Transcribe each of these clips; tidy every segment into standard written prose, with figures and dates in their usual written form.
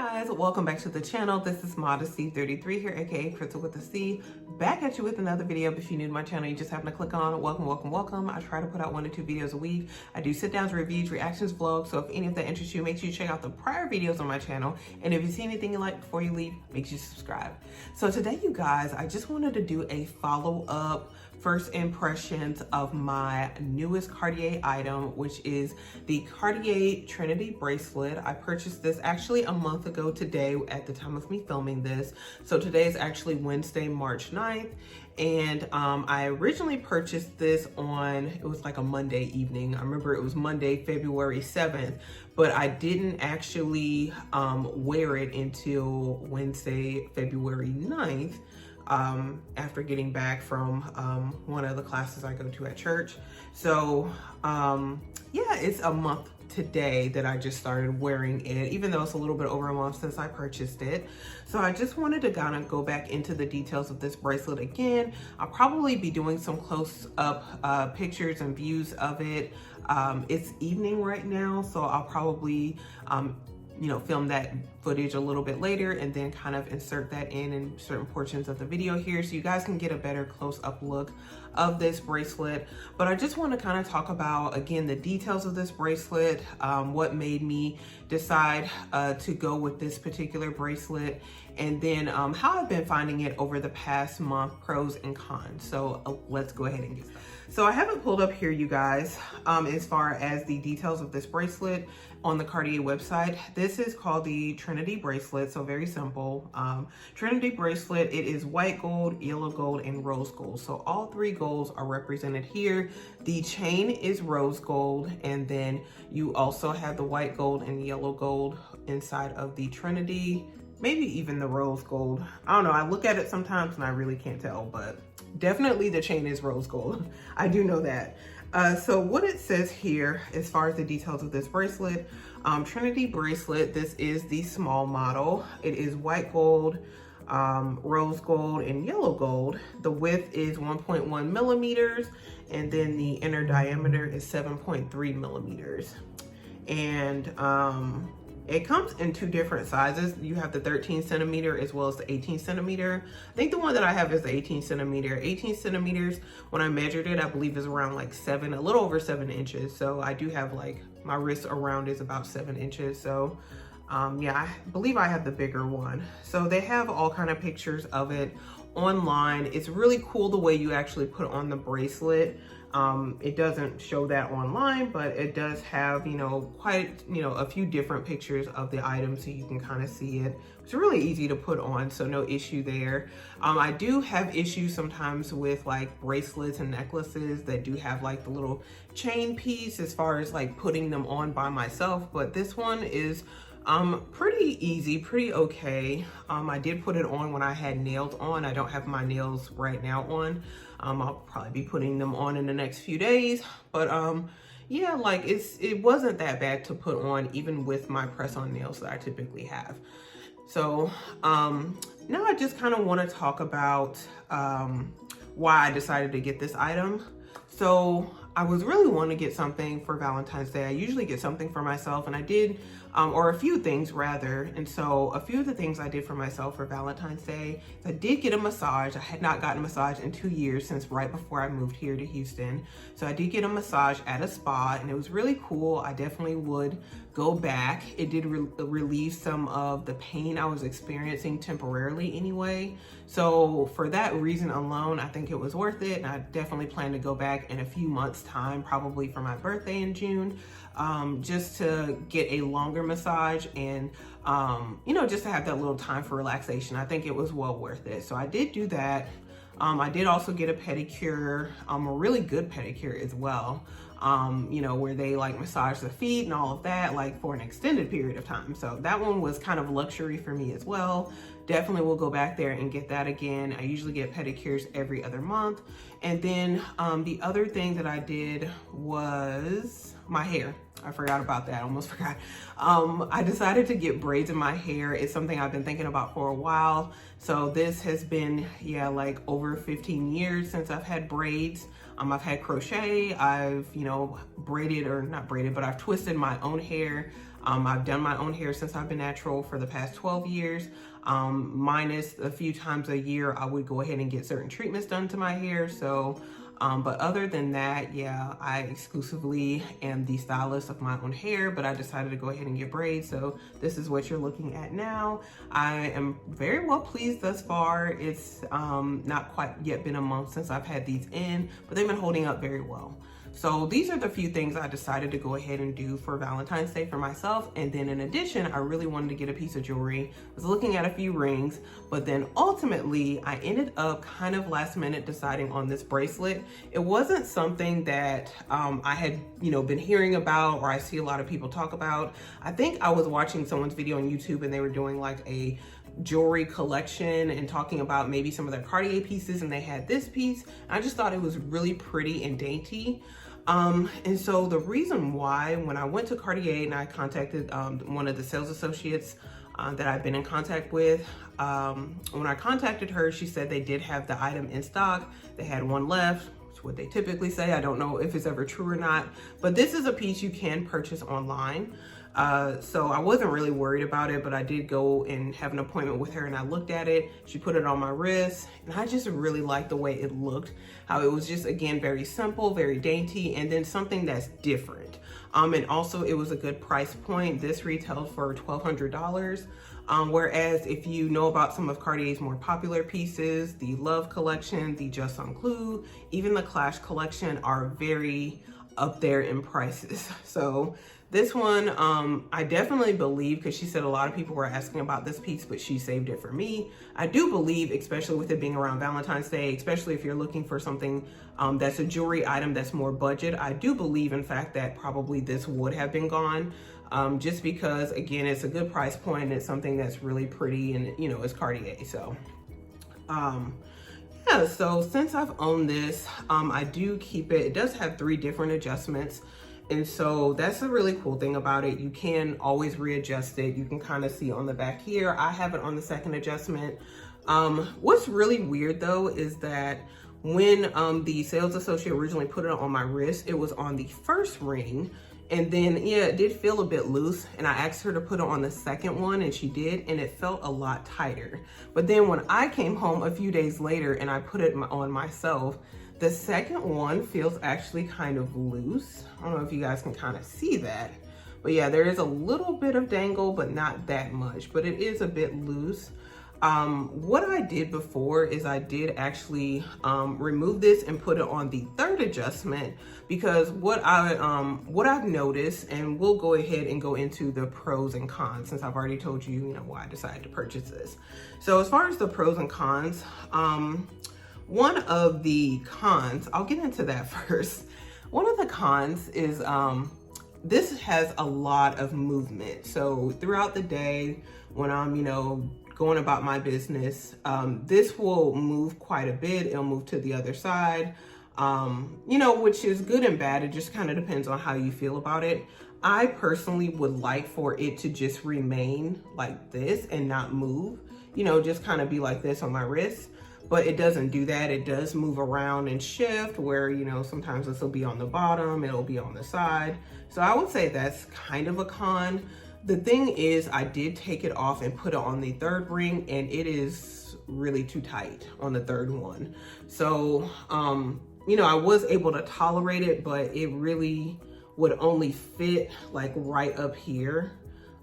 Guys, welcome back to the channel. This is Modesty33 here, aka Crystal with a C, back at you with another video. If you're new to my channel, you just happen to click on welcome. I try to put out 1 to 2 videos a week. I do sit downs, reviews, reactions, vlogs, so if any of that interests you, make sure you check out the prior videos on my channel, and if you see anything you like before you leave, make sure you subscribe. So today, you guys, I just wanted to do a follow-up first impressions of my newest Cartier item, which is the Cartier Trinity Bracelet. I purchased this actually a month ago today at the time of me filming this. So today is actually Wednesday, March 9th. And I originally purchased this on, it was like a Monday evening. I remember it was Monday, February 7th, but I didn't actually wear it until Wednesday, February 9th. After getting back from one of the classes I go to at church. So yeah, it's a month today that I just started wearing it, even though it's a little bit over a month since I purchased it. So I just wanted to kind of go back into the details of this bracelet again. I'll probably be doing some close-up pictures and views of it. It's evening right now, so I'll probably film that footage a little bit later and then kind of insert that in certain portions of the video here so you guys can get a better close-up look of this bracelet. But I just want to kind of talk about, again, the details of this bracelet, what made me decide to go with this particular bracelet, and then how I've been finding it over the past month, pros and cons. So let's go ahead and get started. So I have it pulled up here, you guys, as far as the details of this bracelet on the Cartier website. This is called the Trinity Bracelet, so very simple. Trinity Bracelet, it is white gold, yellow gold, and rose gold. So all 3 golds are represented here. The chain is rose gold, and then you also have the white gold and yellow gold inside of the Trinity, maybe even the rose gold. I don't know, I look at it sometimes and I really can't tell, but definitely the chain is rose gold. I do know that. So what it says here, as far as the details of this bracelet, Trinity Bracelet, this is the small model. It is white gold, rose gold, and yellow gold. The width is 1.1 millimeters, and then the inner diameter is 7.3 millimeters. And it comes in 2 different sizes. You have the 13 centimeter as well as the 18 centimeter. I think the one that I have is the 18 centimeter. 18 centimeters, when I measured it, I believe is around like a little over 7 inches. So I do have like, my wrist around is about 7 inches. So yeah, I believe I have the bigger one. So they have all kind of pictures of it online. It's really cool the way you actually put on the bracelet. It doesn't show that online, but it does have, quite, a few different pictures of the item so you can kind of see it. It's really easy to put on, so no issue there. I do have issues sometimes with like bracelets and necklaces that do have like the little chain piece as far as like putting them on by myself, but this one is pretty easy, pretty okay. I did put it on when I had nails on. I don't have my nails right now on. I'll probably be putting them on in the next few days, but yeah, like it wasn't that bad to put on even with my press-on nails that I typically have. So now I just kind of want to talk about why I decided to get this item. So I was really wanting to get something for Valentine's Day. I usually get something for myself, and I did, or a few things rather. And so a few of the things I did for myself for Valentine's Day, I did get a massage. I had not gotten a massage in 2 years, since right before I moved here to Houston. So I did get a massage at a spa, and it was really cool. I definitely would go back. It did relieve some of the pain I was experiencing temporarily anyway. So for that reason alone, I think it was worth it. And I definitely plan to go back in a few months time, probably for my birthday in June, just to get a longer massage and, just to have that little time for relaxation. I think it was well worth it. So I did do that. I did also get a pedicure, a really good pedicure as well, where they like massage the feet and all of that, like for an extended period of time. So that one was kind of luxury for me as well. Definitely will go back there and get that again. I usually get pedicures every other month. And then the other thing that I did was my hair. I forgot about that, I almost forgot. I decided to get braids in my hair. It's something I've been thinking about for a while. So this has been, like over 15 years since I've had braids. I've had crochet, I've, braided, or not braided, but I've twisted my own hair. I've done my own hair since I've been natural for the past 12 years. Minus a few times a year, I would go ahead and get certain treatments done to my hair. So, but other than that, yeah, I exclusively am the stylist of my own hair, but I decided to go ahead and get braids. So this is what you're looking at now. I am very well pleased thus far. It's not quite yet been a month since I've had these in, but they've been holding up very well. So these are the few things I decided to go ahead and do for Valentine's Day for myself. And then in addition, I really wanted to get a piece of jewelry. I was looking at a few rings, but then ultimately I ended up kind of last minute deciding on this bracelet. It wasn't something that I had, been hearing about, or I see a lot of people talk about. I think I was watching someone's video on YouTube and they were doing like a jewelry collection and talking about maybe some of their Cartier pieces, and they had this piece. I just thought it was really pretty and dainty. And so the reason why, when I went to Cartier and I contacted one of the sales associates that I've been in contact with, when I contacted her, she said they did have the item in stock. They had one left, which is what they typically say. I don't know if it's ever true or not, but this is a piece you can purchase online. So I wasn't really worried about it, but I did go and have an appointment with her and I looked at it. She put it on my wrist and I just really liked the way it looked, how it was just, again, very simple, very dainty, and then something that's different. And also it was a good price point. This retailed for $1,200. Whereas if you know about some of Cartier's more popular pieces, the Love collection, the Just on Clue, even the Clash collection are very up there in prices. So this one, I definitely believe, because she said a lot of people were asking about this piece, but she saved it for me. I do believe, especially with it being around Valentine's Day, especially if you're looking for something that's a jewelry item that's more budget, I do believe, in fact, that probably this would have been gone. Just because, again, it's a good price point and it's something that's really pretty and, it's Cartier. So, yeah, so since I've owned this, I do keep it. It does have 3 different adjustments. And so that's a really cool thing about it. You can always readjust it. You can kind of see on the back here. I have it on the second adjustment. What's really weird though is that when the sales associate originally put it on my wrist, it was on the first ring. And then, yeah, it did feel a bit loose. And I asked her to put it on the second one and she did. And it felt a lot tighter. But then when I came home a few days later and I put it on myself, the second one feels actually kind of loose. I don't know if you guys can kind of see that. But yeah, there is a little bit of dangle, but not that much. But it is a bit loose. What I did before is I did actually remove this and put it on the third adjustment, because what I've noticed, and we'll go ahead and go into the pros and cons since I've already told you, why I decided to purchase this. So as far as the pros and cons, one of the cons, I'll get into that first. One of the cons is this has a lot of movement. So throughout the day when I'm, going about my business, this will move quite a bit. It'll move to the other side, which is good and bad. It just kind of depends on how you feel about it. I personally would like for it to just remain like this and not move, just kind of be like this on my wrist. But it doesn't do that. It does move around and shift where, sometimes this will be on the bottom, it'll be on the side. So I would say that's kind of a con. The thing is, I did take it off and put it on the third ring and it is really too tight on the third one. So, I was able to tolerate it, but it really would only fit like right up here.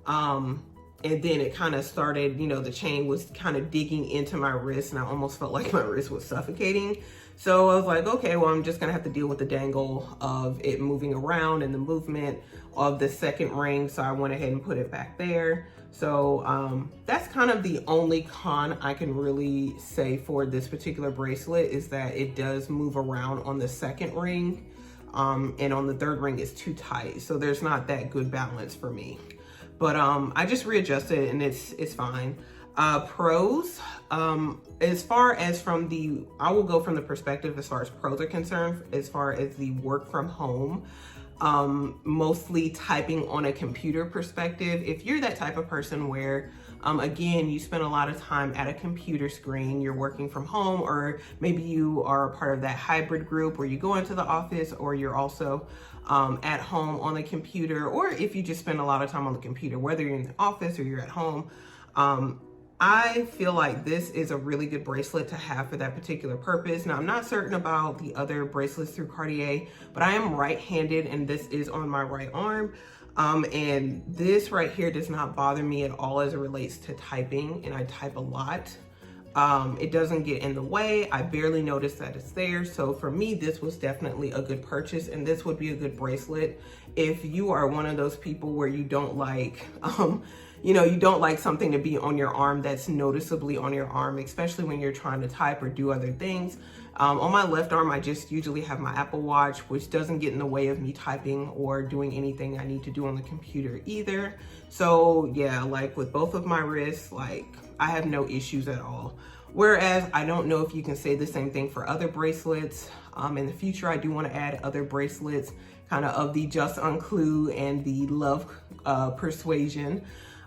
And then it kind of started, the chain was kind of digging into my wrist and I almost felt like my wrist was suffocating. So I was like, okay, well, I'm just gonna have to deal with the dangle of it moving around and the movement of the second ring. So I went ahead and put it back there. So that's kind of the only con I can really say for this particular bracelet, is that it does move around on the second ring. And on the third ring it's too tight. So there's not that good balance for me. But I just readjusted it and it's fine. Pros, as far as I will go from the perspective as far as pros are concerned, as far as the work from home. mostly typing on a computer perspective. If you're that type of person where again, you spend a lot of time at a computer screen, you're working from home, or maybe you are a part of that hybrid group where you go into the office or you're also at home on the computer, or if you just spend a lot of time on the computer, whether you're in the office or you're at home, I feel like this is a really good bracelet to have for that particular purpose. Now, I'm not certain about the other bracelets through Cartier, but I am right-handed and this is on my right arm. And this right here does not bother me at all as it relates to typing, and I type a lot. It doesn't get in the way. I barely notice that it's there. So for me, this was definitely a good purchase, and this would be a good bracelet if you are one of those people where you don't like, you know, you don't like something to be on your arm that's noticeably on your arm, especially when you're trying to type or do other things. On my left arm, I just usually have my Apple Watch, which doesn't get in the way of me typing or doing anything I need to do on the computer either. So yeah, like with both of my wrists, like I have no issues at all. Whereas I don't know if you can say the same thing for other bracelets. In the future, I do want to add other bracelets kind of the Just Unclue and the Love Persuasion.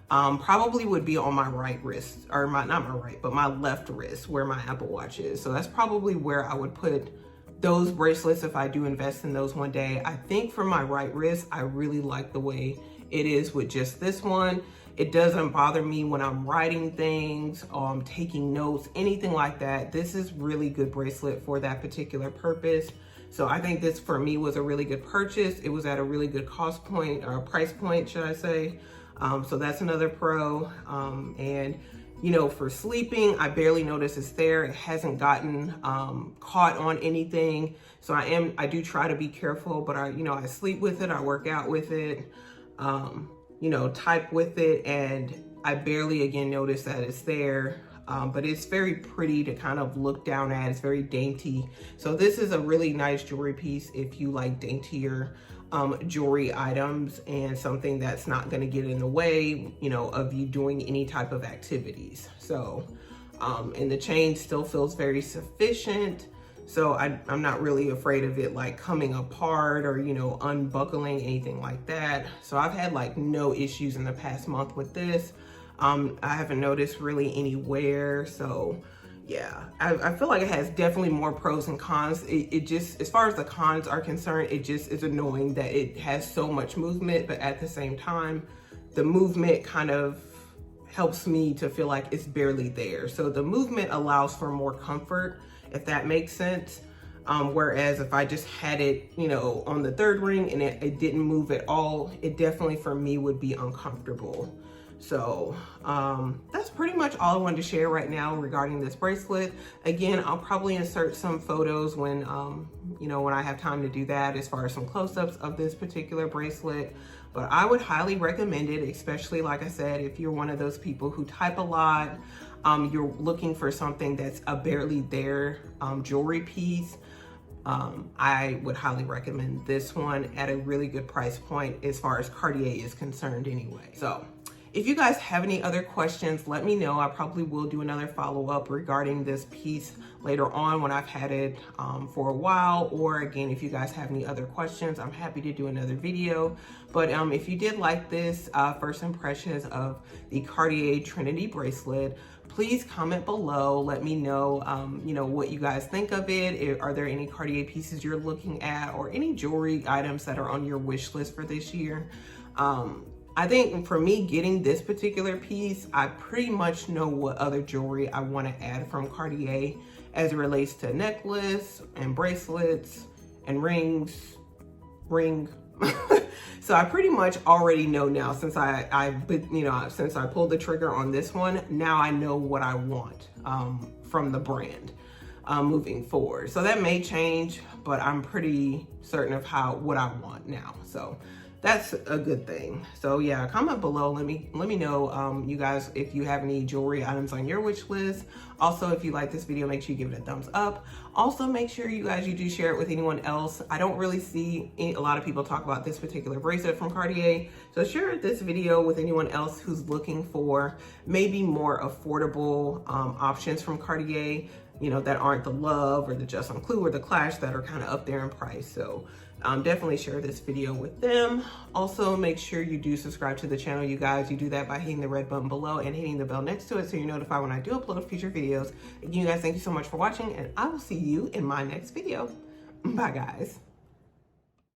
Probably would be on my right wrist, or not my right, but my left wrist where my Apple Watch is. So that's probably where I would put those bracelets if I do invest in those one day. I think for my right wrist, I really like the way it is with just this one. It doesn't bother me when I'm writing things, taking notes, anything like that. This is really good bracelet for that particular purpose. So I think this for me was a really good purchase. It was at a really good cost point, or price point, should I say. So that's another pro. And you know, for sleeping, I barely notice it's there. It hasn't gotten caught on anything. So I do try to be careful, but I sleep with it, I work out with it, you know, type with it, and I barely again notice that it's there. But it's very pretty to kind of look down at. It's very dainty. So this is a really nice jewelry piece if you like daintier jewelry items and something that's not going to get in the way, you know, of you doing any type of activities. So, and the chain still feels very sufficient. So I'm not really afraid of it like coming apart or, you know, unbuckling, anything like that. So I've had like no issues in the past month with this. I haven't noticed really any wear. So yeah, I feel like it has definitely more pros and cons. It just, as far as the cons are concerned, it just is annoying that it has so much movement, but at the same time, the movement kind of helps me to feel like it's barely there. So the movement allows for more comfort, if that makes sense. Whereas if I just had it, you know, on the third ring and it didn't move at all, it definitely for me would be uncomfortable. So that's pretty much all I wanted to share right now regarding this bracelet. Again, I'll probably insert some photos when, you know, when I have time to do that, as far as some close-ups of this particular bracelet. But I would highly recommend it, especially, like I said, if you're one of those people who type a lot, you're looking for something that's a barely there jewelry piece. I would highly recommend this one at a really good price point as far as Cartier is concerned anyway. So if you guys have any other questions, let me know. I probably will do another follow-up regarding this piece later on when I've had it for a while. Or again, if you guys have any other questions, I'm happy to do another video. But if you did like this first impressions of the Cartier Trinity Bracelet, please comment below. Let me know, you know, what you guys think of it. Are there any Cartier pieces you're looking at, or any jewelry items that are on your wish list for this year? I think for me, getting this particular piece, I pretty much know what other jewelry I want to add from Cartier as it relates to necklace and bracelets and rings. So I pretty much already know now, since since I pulled the trigger on this one. Now I know what I want from the brand moving forward. So that may change, but I'm pretty certain of what I want now. So that's a good thing. So yeah, comment below. Let me know, you guys, if you have any jewelry items on your wish list. Also, if you like this video, make sure you give it a thumbs up. Also, make sure you do share it with anyone else. I don't really see a lot of people talk about this particular bracelet from Cartier. So share this video with anyone else who's looking for maybe more affordable options from Cartier, you know, that aren't the Love or the Just Unclue or the Clash, that are kind of up there in price. So definitely share this video with them. Also, make sure you do subscribe to the channel, you guys. You do that by hitting the red button below and hitting the bell next to it so you're notified when I do upload future videos. Again, you guys, thank you so much for watching, and I will see you in my next video. Bye, guys.